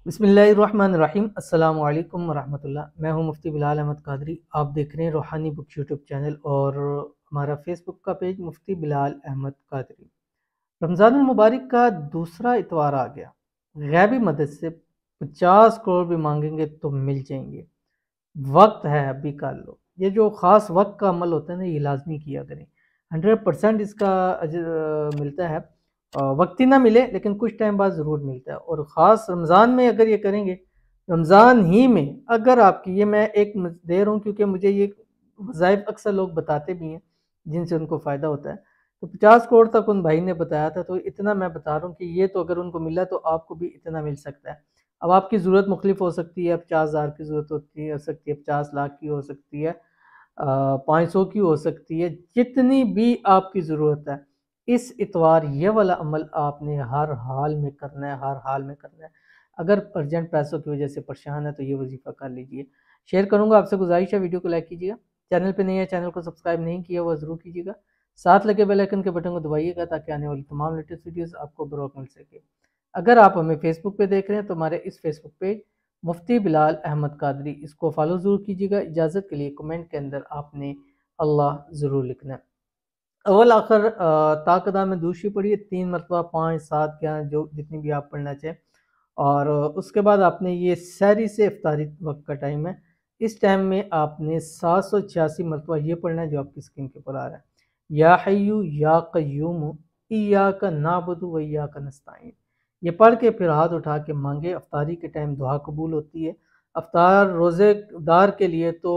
बिस्मिल्लाहिर्रहमानिर्रहीम। अस्सलाम वालेकुम वरहमतुल्लाह। मैं हूं मुफ्ती बिलाल अहमद कादरी। आप देख रहे हैं रूहानी बुक यूट्यूब चैनल और हमारा फेसबुक का पेज मुफ्ती बिलाल अहमद कादरी। रमज़ानुल मुबारक का दूसरा इतवार आ गया। गैबी मदद से 50 करोड़ भी मांगेंगे तो मिल जाएंगे। वक्त है, अभी कर लो। ये जो ख़ास वक्त का अमल होता है ना, ये लाजमी किया करें। 100% इसका मिलता है। वक्त ही ना मिले लेकिन कुछ टाइम बाद ज़रूर मिलता है, और ख़ास रमज़ान में अगर ये करेंगे, रमज़ान ही में अगर आपकी, ये मैं एक दे रहा हूँ क्योंकि मुझे ये वज़ाइफ अक्सर लोग बताते भी हैं जिनसे उनको फ़ायदा होता है। तो 50 करोड़ तक उन भाई ने बताया था, तो इतना मैं बता रहा हूँ कि ये तो अगर उनको मिला तो आपको भी इतना मिल सकता है। अब आपकी ज़रूरत मुख्तलिफ हो सकती है। 50,000 की ज़रूरत होती है, हो सकती है 50 लाख की हो सकती है, 500 की हो सकती है, जितनी भी आपकी ज़रूरत है। इस इतवार ये वाला अमल आपने हर हाल में करना है, हर हाल में करना है। अगर अर्जेंट पैसों की वजह से परेशान है तो ये वजीफ़ा कर लीजिए। शेयर करूँगा, आपसे गुजारिश है वीडियो को लाइक कीजिएगा। चैनल पे नहीं है, चैनल को सब्सक्राइब नहीं किया हुआ ज़रूर कीजिएगा। साथ लगे बेल आइकन के बटन को दबाइएगा ताकि आने वाली तमाम लेटेस्ट वीडियोज़ आपको बर वक्त मिल सके। अगर आप हमें फेसबुक पे देख रहे हैं तो हमारे इस फेसबुक पेज मुफ्ती बिलाल अहमद कादरी, इसको फॉलो ज़रूर कीजिएगा। इजाज़त के लिए कमेंट के अंदर आपने अल्लाह ज़रूर लिखना है। अव्वल आखिर ताकदा में दूसरी पढ़िए 3 मरतबा, 5, 7 क्या जो जितनी भी आप पढ़ना चाहें। और उसके बाद आपने ये सहरी से इफ्तारी वक्त का टाइम है, इस टाइम में आपने 786 मरतबा ये पढ़ना है जो आपकी स्क्रीन के ऊपर आ रहा है। या हय्यू या क़य्यूम इय्याका नअबुदु व इय्याका नस्तईन। ये पढ़ के फिर हाथ उठा के मांगे। अफ्तारी के टाइम दुआ कबूल होती है। अफ्तार रोज़ेदार के लिए तो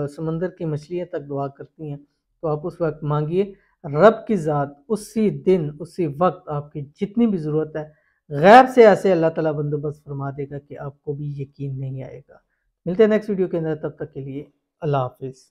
समंदर की मछलियाँ तक दुआ करती हैं, तो आप उस वक्त मांगिए। रब की ज़ात उसी दिन उसी वक्त आपकी जितनी भी ज़रूरत है, गैब से ऐसे अल्लाह ताला बंदोबस्त फरमा देगा कि आपको भी यकीन नहीं आएगा। मिलते हैं नेक्स्ट वीडियो के अंदर, तब तक के लिए अल्लाह हाफिज़।